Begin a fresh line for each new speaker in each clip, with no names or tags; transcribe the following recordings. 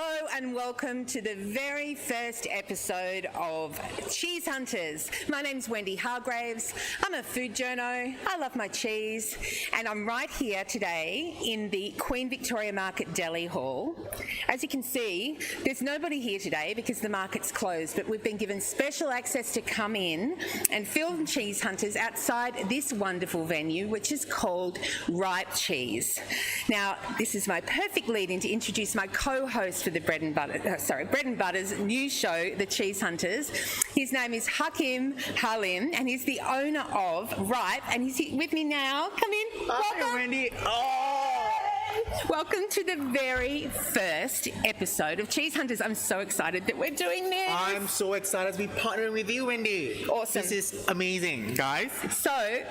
Hello and welcome to the very first episode of Cheese Hunters. My name's Wendy Hargreaves. I'm a food journo. I love my cheese. And I'm right here today in the Queen Victoria Market Deli Hall. As you can see, there's nobody here today because the market's closed, but we've been given special access to come in and film Cheese Hunters outside this wonderful venue, which is called Ripe Cheese. Now, this is my perfect lead-in to introduce my co-host for the Bread and Butter's new show, The Cheese Hunters. His name is Hakim Halim, and he's the owner of Ripe, and he's here with me now. Come in.
Hi,
Welcome.
Wendy.
Welcome to the very first episode of Cheese Hunters. I'm so excited that we're doing this.
I'm so excited to be partnering with you, Wendy.
Awesome.
This is amazing, guys.
So,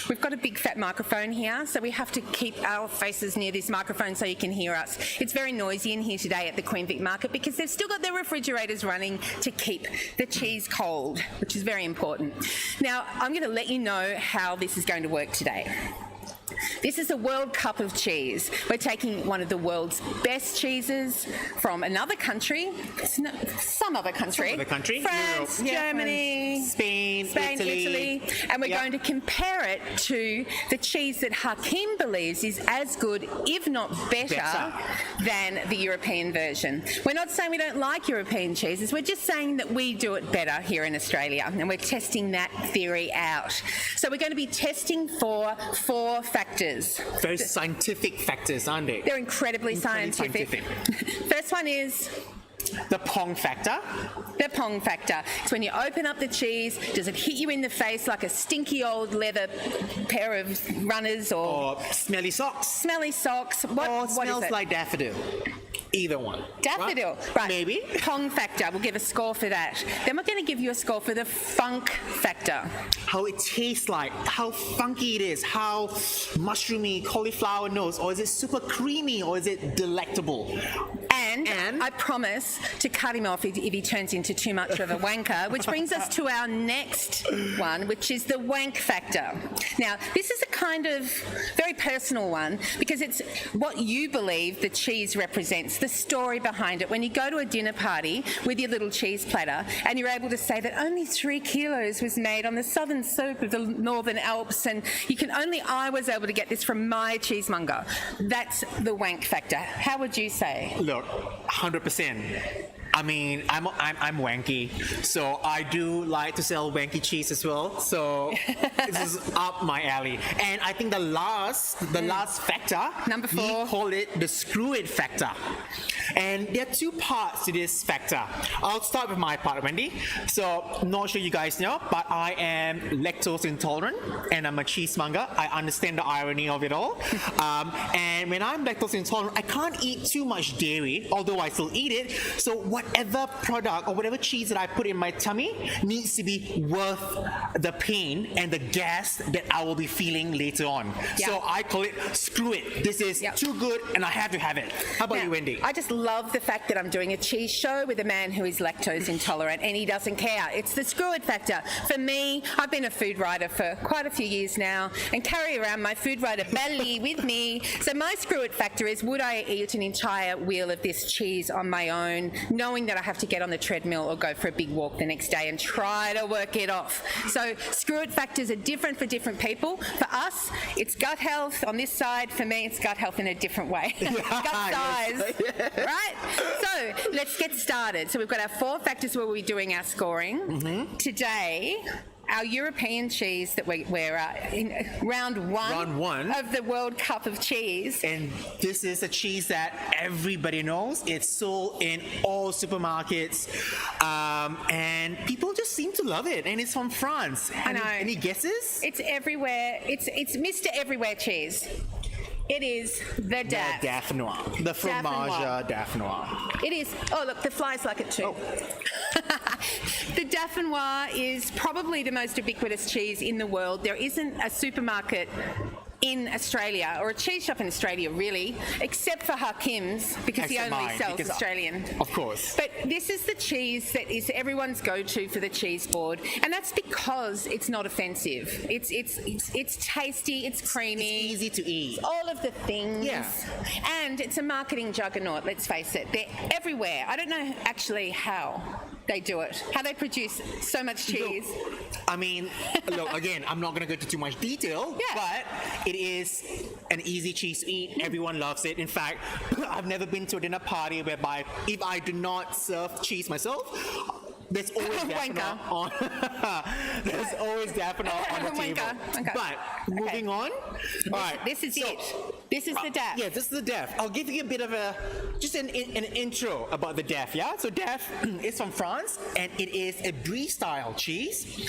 we've got a big fat microphone here, so we have to keep our faces near this microphone so you can hear us. It's very noisy in here today at the Queen Vic Market because they've still got their refrigerators running to keep the cheese cold, which is very important. Now, I'm going to let you know how this is going to work today. This is a World Cup of cheese. We're taking one of the world's best cheeses from another country, some other country, France,
Europe,
Germany,
Spain,
Italy, and we're going to compare it to the cheese that Hakim believes is as good, if not better, than the European version. We're not saying we don't like European cheeses, we're just saying that we do it better here in Australia, and we're testing that theory out. So we're going to be testing for 4 factors.
Very scientific factors, aren't they?
They're incredibly scientific. First one is
the Pong factor.
the Pong factor. It's when you open up the cheese, does it hit you in the face like a stinky old leather pair of runners or
smelly socks.
smelly socks?
Or
What
smells
is it?
like daffodil. Either one.
Daffodil, right?
Maybe.
Pong factor, we'll give a score for that. Then we're going to give you a score for the funk factor.
How it tastes like, how funky it is, how mushroomy cauliflower nose, or is it super creamy, or is it delectable?
And I promise to cut him off if he turns into too much of a wanker, which brings us to our next one, which is the wank factor. Now, this is a kind of very personal one because it's what you believe the cheese represents, the story behind it. When you go to a dinner party with your little cheese platter and you're able to say that only 3 kilos was made on the southern slope of the Northern Alps and I was able to get this from my cheesemonger. That's the wank factor. How would you say?
Look, 100%. I mean, I'm wanky, so I do like to sell wanky cheese as well. So this is up my alley. And I think the last factor,
Number 4,
we call it the screw it factor. And there are 2 parts to this factor. I'll start with my part, Wendy. So, not sure you guys know, but I am lactose intolerant and I'm a cheesemonger. I understand the irony of it all. And when I'm lactose intolerant, I can't eat too much dairy, although I still eat it. So whatever product or whatever cheese that I put in my tummy needs to be worth the pain and the gas that I will be feeling later on.
Yeah.
So I call it screw it. This is too good and I have to have it. How about you, Wendy?
I just love the fact that I'm doing a cheese show with a man who is lactose intolerant and he doesn't care. It's the screw it factor. For me, I've been a food writer for quite a few years now and carry around my food writer belly with me. So my screw it factor is, would I eat an entire wheel of this cheese on my own, knowing that I have to get on the treadmill or go for a big walk the next day and try to work it off. So screw it factors are different for different people. For us, it's gut health on this side. For me, it's gut health in a different way. Gut size. Right? So let's get started. So we've got our 4 factors where we're doing our scoring. Today, our European cheese that we're in round one of the World Cup of cheese.
And this is a cheese that everybody knows. It's sold in all supermarkets, and people just seem to love it. And it's from France.
I know.
Any guesses?
It's everywhere. It's Mr. Everywhere cheese. It is the Daff.
The Daff Noir. The Fromage Daff Noir.
It is. Oh, look, the flies like it too. The Daff Noir is probably the most ubiquitous cheese in the world. There isn't a supermarket in Australia, or a cheese shop in Australia really, except for Hakim's, because he
Except
only
mine,
sells
because
Australian.
Of course.
But this is the cheese that is everyone's go-to for the cheese board, and that's because it's not offensive. It's tasty, it's creamy,
It's easy to eat.
all of the things.
Yeah.
And it's a marketing juggernaut, let's face it. They're everywhere. I don't know actually how they do it, how they produce so much cheese.
I mean, look, again, I'm not going to go into too much detail,
Yeah.
but it is an easy cheese to eat. Everyone loves it. In fact, I've never been to a dinner party whereby if I do not serve cheese myself, there's always
Wanker.
Daffodil on. There's always Daffodil on the table.
Wanker.
But moving on. All right.
This is it. This is the DAF.
Yeah, this is the DEF. I'll give you a bit of just an intro about the DEF, yeah? So DEF is from France, and it is a brie style cheese.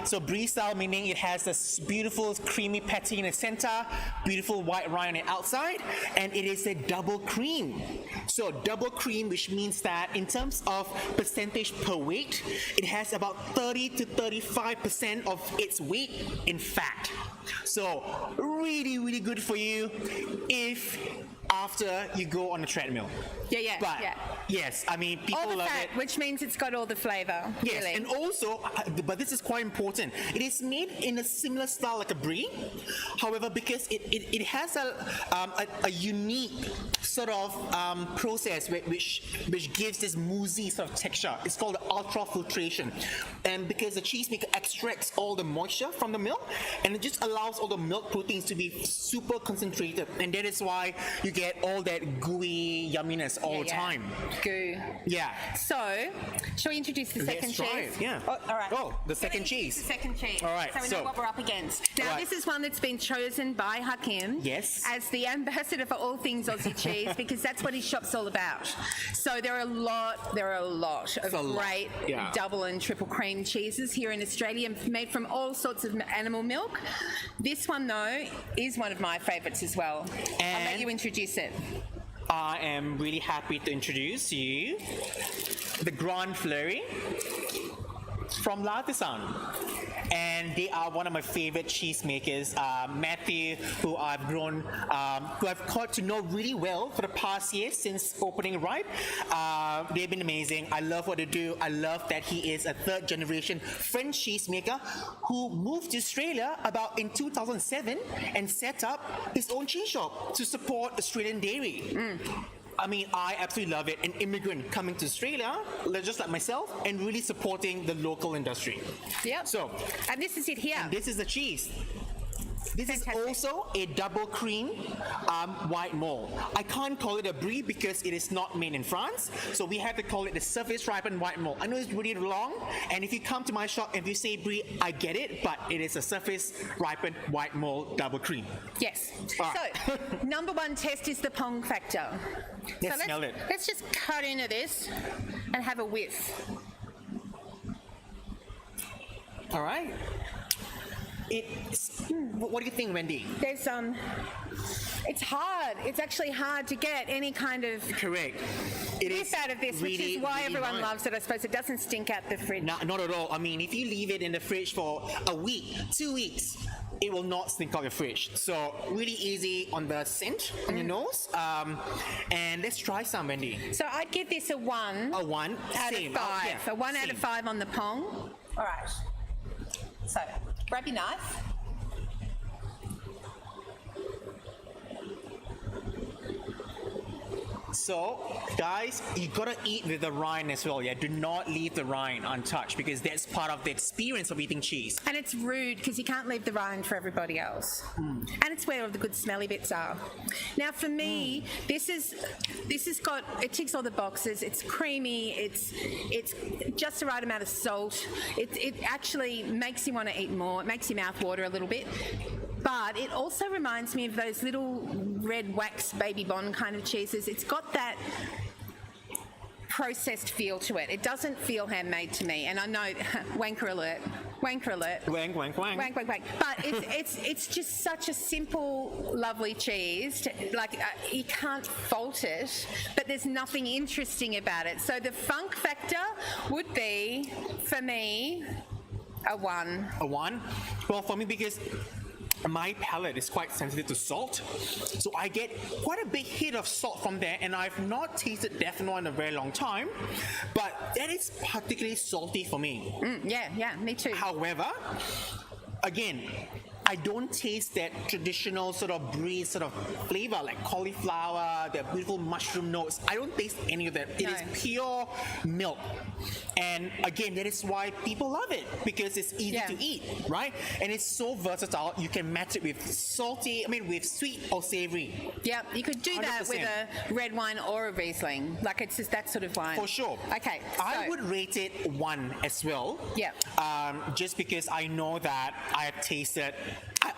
So brie style meaning it has this beautiful creamy patty in the center, beautiful white rind on the outside, and it is a double cream. So double cream, which means that in terms of percentage per weight, it has about 30 to 35% of its weight in fat. So really, really good for you if after you go on a treadmill.
Yeah.
But yes, I mean, people
All the
love
fat,
it.
which means it's got all the flavour.
Yes,
really.
and also, but this is quite important. It is made in a similar style like a brie. However, because it has a unique sort of process which gives this moussey sort of texture. It's called ultrafiltration, and because the cheesemaker extracts all the moisture from the milk, and it just allows all the milk proteins to be super concentrated, and that is why you get all that gooey yumminess all the time.
Goo.
Yeah.
So, shall we introduce the second
Let's try
cheese?
it, yeah.
Oh, all right.
Oh, the second
The
cheese.
second cheese.
All right,
So we
so-
know what we're up against. Now,
Right.
this is one that's been chosen by Hakim
Yes.
as the ambassador for all things Aussie cheese, because that's what his shop's all about. So there are a lot of
a lot,
great
yeah.
double and triple cream cheeses here in Australia, made from all sorts of animal milk. This one, though, is one of my favourites as well. I'll let
And-
you introduce it.
I am really happy to introduce to you the Grand Fleury from L'artisan. And they are one of my favorite cheesemakers. Matthew, who I've grown, who I've got to know really well for the past year since opening Ripe. They've been amazing. I love what they do. I love that he is a third generation French cheesemaker who moved to Australia about in 2007 and set up his own cheese shop to support Australian dairy. I mean, I absolutely love it. An immigrant coming to Australia, just like myself, and really supporting the local industry.
Yep.
So,
And this is it here.
this is the cheese. This
Fantastic.
is also a double cream white mold. I can't call it a brie because it is not made in France, so we have to call it the surface ripened white mold. I know it's really long, and if you come to my shop and you say brie, I get it, but it is a surface ripened white mold double cream.
Yes.
All
So, number one test is the pong factor.
Let's
so
smell it.
Let's just cut into this and have a whiff.
All right. What do you think, Wendy?
There's it's hard. It's actually hard to get any kind of
Correct. It
whiff out of this, which
really,
is why
really
everyone
nice.
loves it. I suppose it doesn't stink out the fridge.
Not at all. I mean, if you leave it in the fridge for a week, 2 weeks, it will not stink out your fridge. So really easy on the scent on your nose. And let's try some, Wendy.
So I'd give this a 1
A 1,
out
same.
of 5.
Yeah,
A 1 out
same.
of 5 on the pong. All right. So grab your knife.
So, guys, you gotta eat with the rind as well. Yeah, do not leave the rind untouched because that's part of the experience of eating cheese.
And it's rude because you can't leave the rind for everybody else. And it's where all the good smelly bits are. Now for me, this has got, it ticks all the boxes. It's creamy, it's just the right amount of salt. It actually makes you want to eat more. It makes your mouth water a little bit. But it also reminds me of those little red wax baby bond kind of cheeses. It's got that processed feel to it. It doesn't feel handmade to me. And I know, wanker alert. Wanker alert.
Wank, wank, wank.
Wank, wank, wank. But it's just such a simple, lovely cheese. You can't fault it, but there's nothing interesting about it. So the funk factor would be, for me, a 1.
A 1? Well, for me, because my palate is quite sensitive to salt, so I get quite a big hit of salt from there, and I've not tasted Death Noir in a very long time, but that is particularly salty for me.
Yeah, me too.
However, again, I don't taste that traditional sort of brie sort of flavor like cauliflower, the beautiful mushroom notes. I don't taste any of that. It is pure milk. And again, that is why people love it, because it's easy to eat, right? And it's so versatile. You can match it with with sweet or savory.
Yeah, you could do that
100%.
with a red wine or a Riesling. Like, it's just that sort of wine.
For sure.
Okay, so
I would rate it 1 as well.
Yeah.
Just because I know that I have tasted.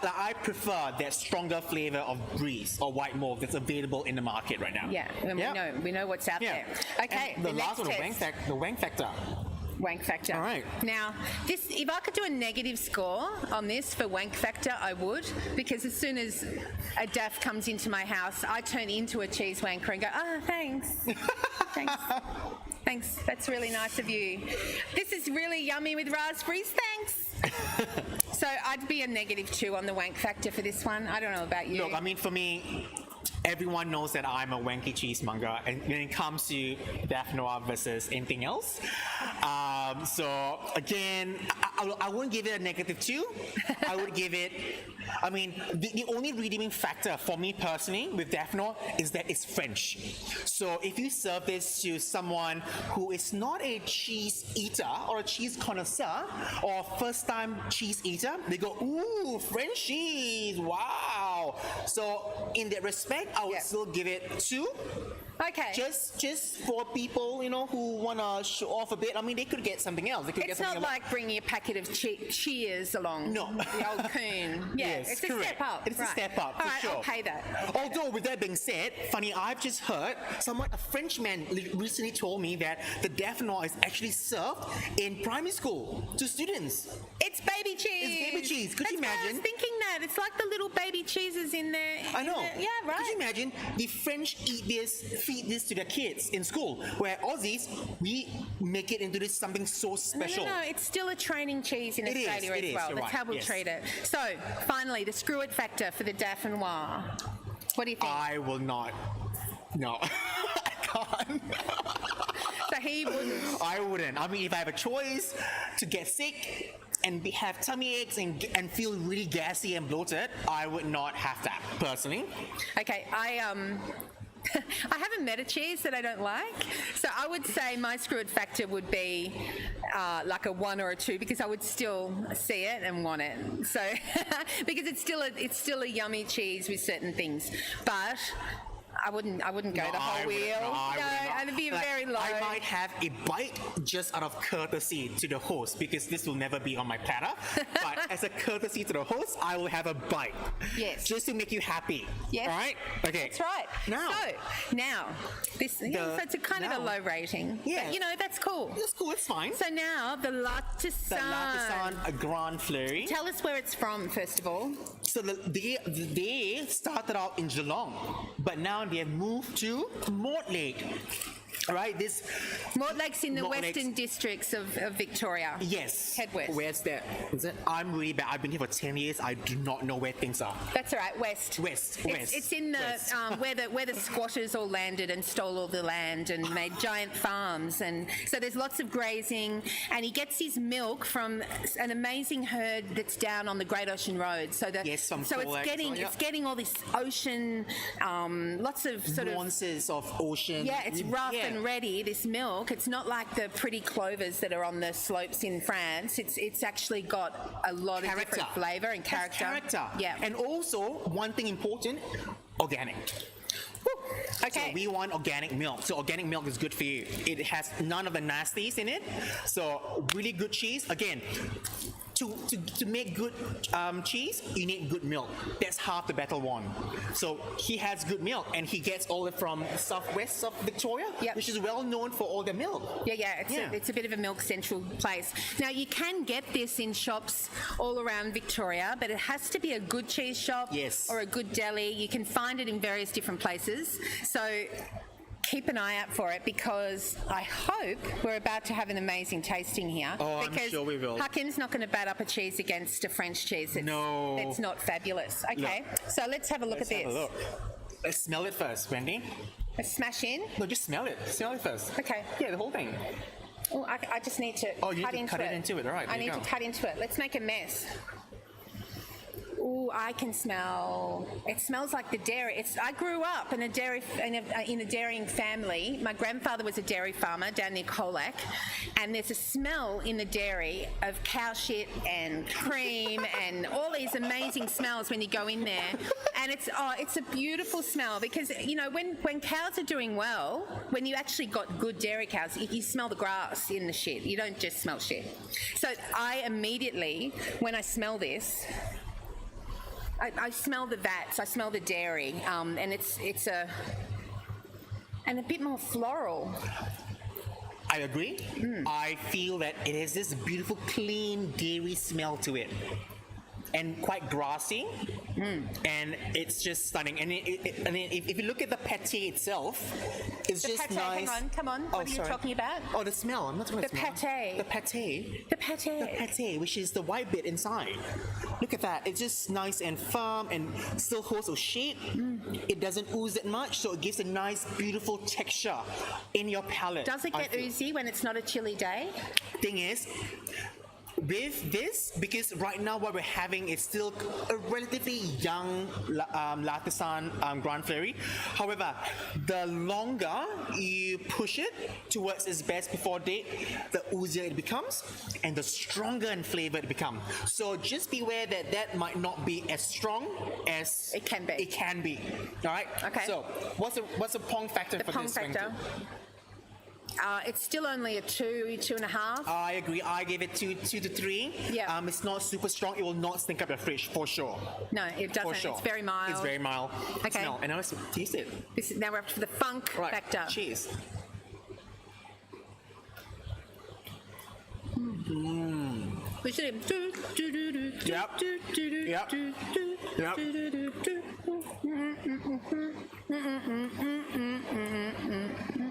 I prefer that stronger flavor of brie or white malt that's available in the market right now.
Yeah, and we know what's out there. Okay,
And the
next
last one,
test.
the wank factor.
Wank factor.
All right.
Now, if I could do a negative score on this for wank factor, I would, because as soon as a daff comes into my house, I turn into a cheese wanker and go, thanks. Thanks, that's really nice of you. This is really yummy with raspberries, thanks. So I'd be a -2 on the wank factor for this one. I don't know about you.
Look, I mean, for me, everyone knows that I'm a wanky cheesemonger, and when it comes to Death Noir versus anything else. So again, I wouldn't give it a -2. I would give it. I mean, the only redeeming factor for me personally with Death Noir is that it's French. So if you serve this to someone who is not a cheese eater or a cheese connoisseur or a first-time cheese eater, they go, "Ooh, French cheese! Wow!" So in that respect, I would still give it 2.
Okay.
Just for people, who want to show off a bit. I mean, they could get something else. They could
It's
get something
not like bringing a packet of Cheers along.
No.
The old coon. Yeah,
Yes,
it's a
correct.
step up.
It's a step up,
All
for
right,
sure.
I'll pay that.
Although, with that being said, funny, I've just heard a Frenchman recently told me that the Death Noir is actually served in primary school to students.
It's baby cheese.
It's baby cheese. Could you
That's why
imagine?
I was thinking that. It's like the little baby cheeses in there.
I know.
Yeah, right.
Could you imagine the French feed this to their kids in school, where Aussies, we make it into this something so special.
No, it's still a training cheese in
It is,
Australia
it
as
is,
well.
you're
That's
right,
how we'll
yes.
treat it. So, finally, the screw it factor for the Daff Noir. What do you think?
I will not. No, I can't.
So he wouldn't.
I wouldn't. I mean, if I have a choice to get sick and have tummy aches and feel really gassy and bloated, I would not have that, personally.
Okay, I haven't met a cheese that I don't like, so I would say my screw it factor would be like a 1 or a 2, because I would still see it and want it. So because it's still a yummy cheese with certain things, but I wouldn't go the whole wheel. I'd be very low.
I might have a bite just out of courtesy to the host, because this will never be on my platter. But as a courtesy to the host, I will have a bite.
Yes.
Just to make you happy.
Yes.
All right? Okay.
That's right. Now, this so it's a kind of a low rating.
Yeah.
But, that's cool.
That's cool. It's fine.
So now, the L'Artisan.
The L'Artisan Grand Fleury.
Tell us where it's from, first of all.
So they started out in Geelong, but now they have moved to Mortlake. All right, this
Mortlake's in the
Mortlake's-
western districts of Victoria.
Yes.
Head west.
Where's that? Is it? I'm really bad. I've been here for 10 years. I do not know where things are.
That's all right, west.
West.
It's in the
West.
where the squatters all landed and stole all the land and made giant farms, and so there's lots of grazing. And he gets his milk from an amazing herd that's down on the Great Ocean Road. So
Yes, from
so
Colac,
it's getting all this ocean, lots of sort of.
Nuances of ocean.
Yeah, it's rough
Yeah.
and ready, this milk. It's not like the pretty clovers that are on the slopes in France. It's actually got a lot of different flavour and character. Yeah.
And also, one thing important, organic.
Okay.
So we want organic milk. So organic milk is good for you. It has none of the nasties in it. So really good cheese. Again, to make good cheese, you need good milk. That's half the battle won. So he has good milk, and he gets all it from southwest of Victoria, which is well known for all their milk.
It's a bit of a milk central place. Now you can get this in shops all around Victoria, but it has to be a good cheese shop or a good deli. You can find it in various different places. So keep an eye out for it because I hope we're about to have an amazing tasting here.
Oh, I'm
because
sure we will.
Hakim's not going to bat up a cheese against a French cheese.
No.
It's not fabulous. Okay, so let's have a look at this.
Have a look. Let's smell it first, Wendy.
Let's smash in.
No, just smell it. Smell it first.
Okay.
Yeah, the whole thing.
Oh, I just need to
Oh, you
cut
need to
into
cut
it.
it into it. All right,
I
there you
need
go.
to cut into it. Let's make a mess. Oh, I can smell. It smells like the dairy. I grew up in a dairying family. My grandfather was a dairy farmer down near Colac, and there's a smell in the dairy of cow shit and cream and all these amazing smells when you go in there. And it's a beautiful smell because when cows are doing well, when you actually got good dairy cows, you smell the grass in the shit. You don't just smell shit. So I immediately, when I smell this. I smell the vats, I smell the dairy, and it's a bit more floral.
I agree. I feel that it has this beautiful, clean dairy smell to it. And quite grassy, and it's just stunning. And if you look at the pate itself, it's
The
just
pate,
nice.
hang on, come on. What are you talking about?
Oh, the smell. I'm not talking about
The
smell.
pate.
The pate.
The pate.
The pate, which is the white bit inside. Look at that. It's just nice and firm and still holds its shape. It doesn't ooze that much, so it gives a nice, beautiful texture in your palate.
Does it
I
get
feel.
oozy when it's not a chilly day?
Thing is, with this, because right now what we're having is still a relatively young Latisan Grand Prairie. However, the longer you push it towards its best before date, the oozier it becomes and the stronger in flavor it becomes. So just beware that might not be as strong as
It can be.
It can be. All right.
Okay.
So what's the pong factor
The
for
pong
this?
factor. It's still only a 2.5.
I agree. I gave it 2 to 3.
Yeah.
It's not super strong. It will not stink up your fridge for sure.
No, it doesn't.
For sure.
It's very mild.
It's very mild.
Okay.
Smell. And now let's taste it.
Now we're up to the funk
Right.
factor.
Cheers.
We should have.
Yep. Yep. Yep.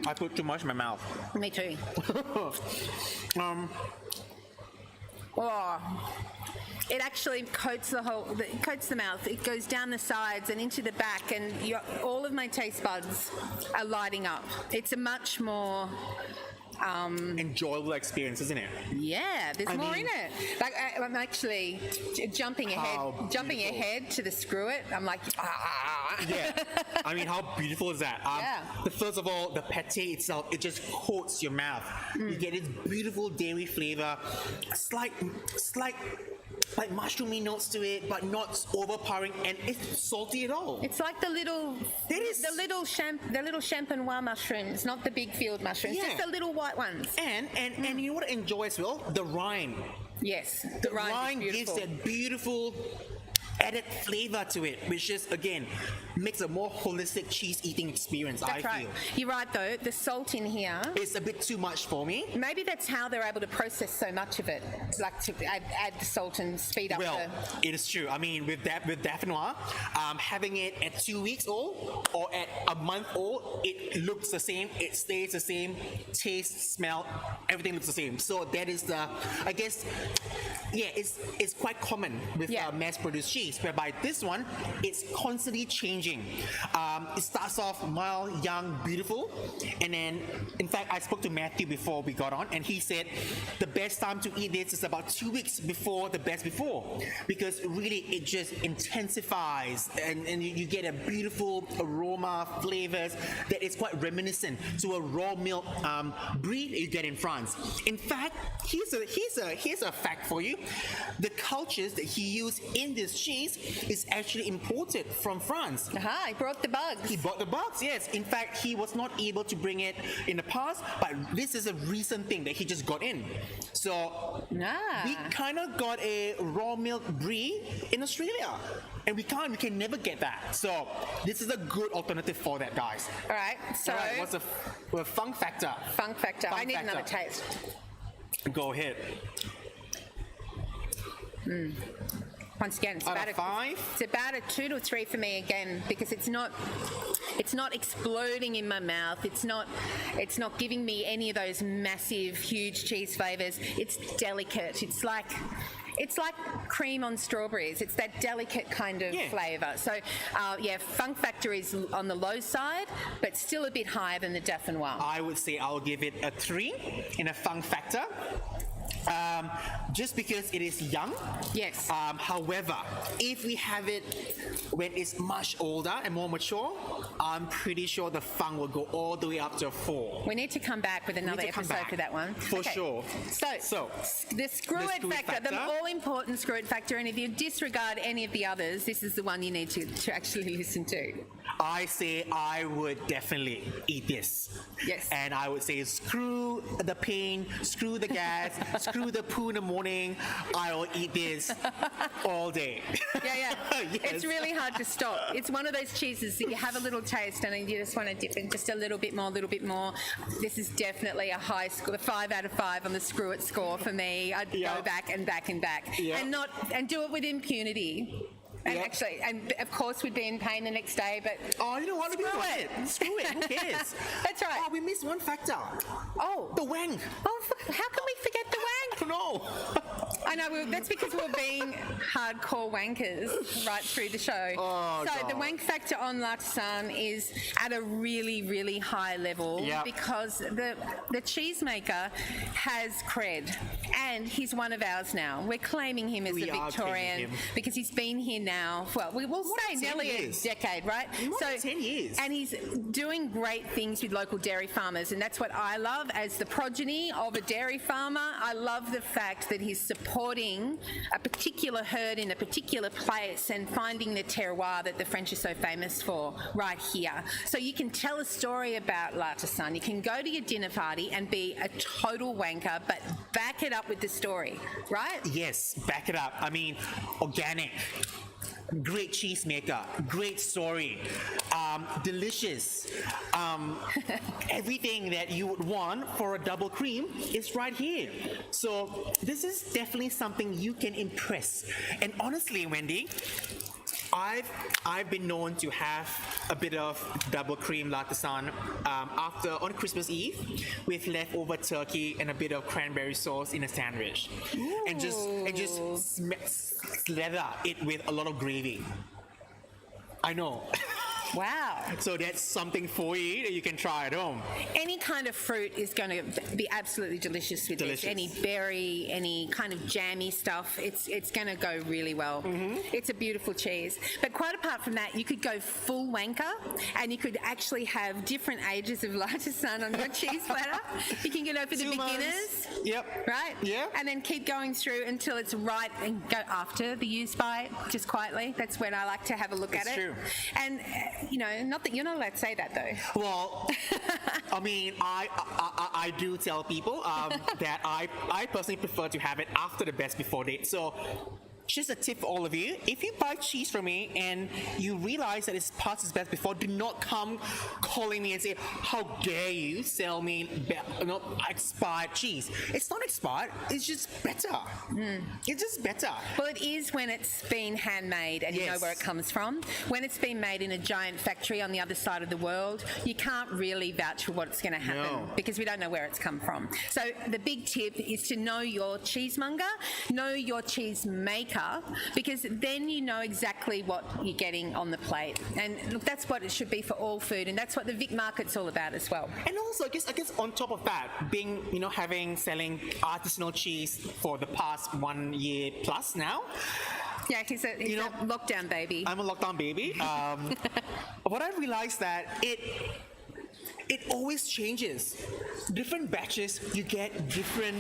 I put too much in my mouth.
Me too. Oh, it actually coats the mouth. It goes down the sides and into the back, and all of my taste buds are lighting up. It's a much more.
Enjoyable experience, isn't it?
Yeah, there's more in it. Like I'm actually jumping ahead to the screw it. I'm like,
Yeah. I mean, how beautiful is that?
Yeah.
First of all, the pate itself, it just coats your mouth. You get this beautiful dairy flavor, slight like mushroomy notes to it, but not overpowering, and it's salty at all.
It's like the little champenois mushrooms, not the big field mushrooms,
Yeah.
just the little white ones.
And you know what I enjoy as well? The rind.
Yes,
The
rind is
rind gives
beautiful.
that beautiful added flavor to it, which just again makes a more holistic cheese eating experience.
That's
I
right.
feel
You're right though. The salt in here.
it's a bit too much for me.
Maybe that's how they're able to process so much of it, like to add the salt and speed up
Well,
the.
it is true. I mean, with Dauphinois, having it at 2 weeks old or at a month old, it looks the same. It stays the same. Taste, smell, everything looks the same. So that is I guess, yeah, it's quite common with mass-produced cheese, whereby this one, it's constantly changing. It starts off mild, young, beautiful, and then, in fact, I spoke to Matthew before we got on, and he said the best time to eat this is about 2 weeks before the best before, because really it just intensifies, and you get a beautiful aroma, flavors that is quite reminiscent to a raw milk brie that you get in France. In fact, here's a fact for you: the cultures that he used in this cheese is actually imported from France.
Aha, he brought the bugs.
He bought the bugs, yes. In fact, he was not able to bring it in the past, but this is a recent thing that he just got in. So we kind of got a raw milk brie in Australia, and we can never get that. So this is a good alternative for that, guys.
All right, so
All right, what's the funk factor?
funk factor.
Funk
I need
factor.
another taste.
Go ahead.
once again, it's
Out
about
of 5?
It's about a 2 to 3 for me again, because it's not exploding in my mouth. It's not giving me any of those massive, huge cheese flavors. It's delicate. It's like cream on strawberries. It's that delicate kind of flavour. So, funk factor is on the low side, but still a bit higher than the Dauphinois.
I would say I'll give it a 3 in a funk factor. Just because it is young.
Yes.
However, if we have it when it's much older and more mature, I'm pretty sure the funk will go all the way up to a 4.
We need to come back with another episode for that one.
For sure.
So the screw-it factor, the all-important screw-it factor, and if you disregard any of the others, this is the one you need to actually listen to.
I say I would definitely eat this.
Yes.
And I would say screw the pain, screw the gas, screw the poo in the morning. I will eat this all day.
Yeah.
Yes.
It's really hard to stop. It's one of those cheeses that you have a little taste and you just want to dip in just a little bit more. This is definitely a high score, 5 out of 5 on the screw it score for me. I'd go back and back and back, and do it with impunity. And actually, and of course, we'd be in pain the next day, but
you know what? Screw it. Who cares?
That's right.
Oh, we missed one factor.
Oh,
the wang.
Oh, how can we forget the wang?
I don't know.
I know, that's because we're being hardcore wankers right through the show.
Oh,
so
God.
the wank factor on L'artisan is at a really, really high level because the cheesemaker has cred, and he's one of ours now. We're claiming him as a Victorian because he's been here now. Well, we will say nearly a decade, right?
More than 10 years.
And he's doing great things with local dairy farmers, and that's what I love as the progeny of a dairy farmer. I love the fact that he's supporting a particular herd in a particular place and finding the terroir that the French are so famous for right here. So you can tell a story about L'Artisan. You can go to your dinner party and be a total wanker, but back it up with the story, right?
Yes, back it up. I mean, organic. Great cheesemaker, great story, delicious. Everything that you would want for a double cream is right here. So this is definitely something you can impress. And honestly, Wendy, I've been known to have a bit of double cream L'Artisan on Christmas Eve with leftover turkey and a bit of cranberry sauce in a sandwich.
Ooh.
and just slather it with a lot of gravy. I know.
Wow.
So that's something for you that you can try at home.
Any kind of fruit is going to be absolutely delicious with this. Any berry, any kind of jammy stuff, it's going to go really well. Mm-hmm. It's a beautiful cheese. But quite apart from that, you could go full wanker, and you could actually have different ages of L'Artisan on your cheese platter. You can get over the beginners.
Yep.
Right?
Yeah.
And then keep going through until it's right, and go after the use by, just quietly. That's when I like to have a look at it.
True.
And not that you're not allowed to say that though.
Well, I mean, I do tell people that I personally prefer to have it after the best before date. So just a tip for all of you: if you buy cheese from me and you realize that it's past its best before, do not come calling me and say, "How dare you sell me expired cheese?" It's not expired. It's just better. It's just better.
Well, it is when it's been handmade and you know where it comes from. When it's been made in a giant factory on the other side of the world, you can't really vouch for what's going to happen because we don't know where it's come from. So the big tip is to know your cheesemonger, know your cheese maker, because then you know exactly what you're getting on the plate. And look, that's what it should be for all food, and that's what the Vic Market's all about as well.
And also, I guess on top of that, being selling artisanal cheese for the past 1 year plus now.
Yeah, he's a lockdown baby.
I'm a lockdown baby. What I realized that it always changes. Different batches, you get different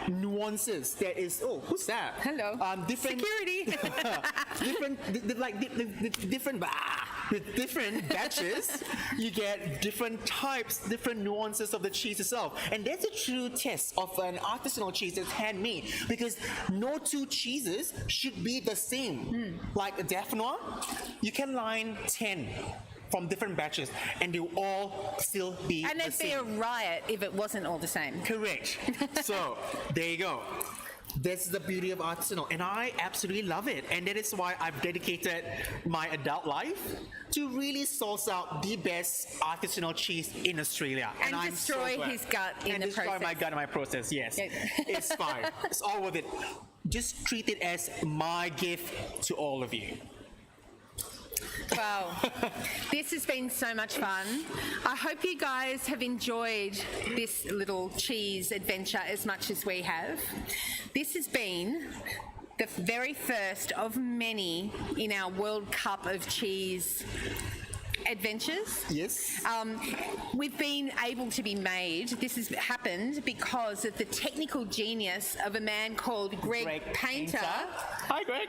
nuances. That is, who's that?
Hello.
Different
security.
With different batches, you get different types, different nuances of the cheese itself. And that's a true test of an artisanal cheese that's handmade, because no two cheeses should be the same. Like a Dauphinois, you can line 10 from different batches, and they'll all still be the same.
And there'd be a riot if it wasn't all the same.
Correct. So, there you go. This is the beauty of artisanal, and I absolutely love it. And that is why I've dedicated my adult life to really source out the best artisanal cheese in Australia.
And
I'm
destroy
so glad.
his gut in
and
the
destroy
process.
my gut in my process. Yes,
Yeah.
it's fine. It's all worth it. Just treat it as my gift to all of you.
Wow, this has been so much fun. I hope you guys have enjoyed this little cheese adventure as much as we have. This has been the very first of many in our World Cup of Cheese adventures.
Yes.
We've been able to be made. This has happened because of the technical genius of a man called Greg Painter.
Hi, Greg.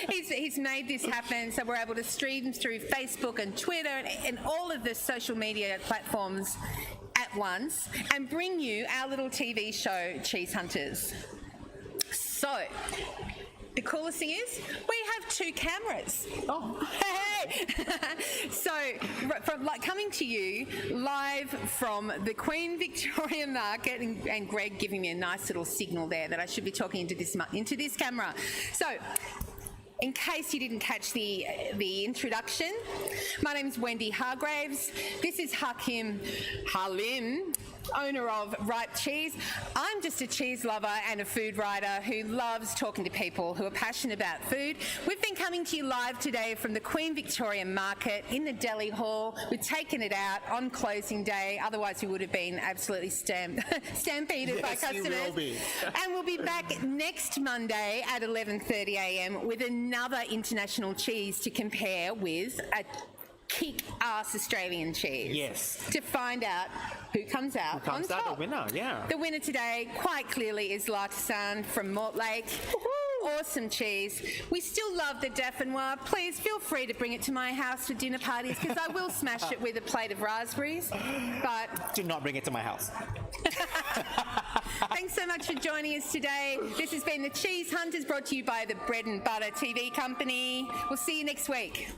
He's made this happen, so we're able to stream through Facebook and Twitter and all of the social media platforms at once and bring you our little TV show, Cheese Hunters. So, the coolest thing is we have 2 cameras.
Oh.
Hey! So, from coming to you live from the Queen Victoria Market, and Greg giving me a nice little signal there that I should be talking into this camera. So, in case you didn't catch the introduction, my name's Wendy Hargreaves. This is Hakim Halim, owner of Ripe Cheese. I'm just a cheese lover and a food writer who loves talking to people who are passionate about food. We've been coming to you live today from the Queen Victoria Market in the Deli Hall. We've taken it out on closing day, otherwise we would have been absolutely stampeded by customers.
You will be.
And we'll be back next Monday at 11:30 a.m. with another international cheese to compare with, a kick-ass Australian cheese.
Yes.
To find out who comes out on top.
The winner, yeah.
The winner today, quite clearly, is Lartisan from Mortlake. Awesome cheese. We still love the Dauphinois. Please feel free to bring it to my house for dinner parties because I will smash it with a plate of raspberries. But
Do not bring it to my house.
thanks so much for joining us today. This has been the Cheese Hunters, brought to you by the Bread and Butter TV company. We'll see you next week.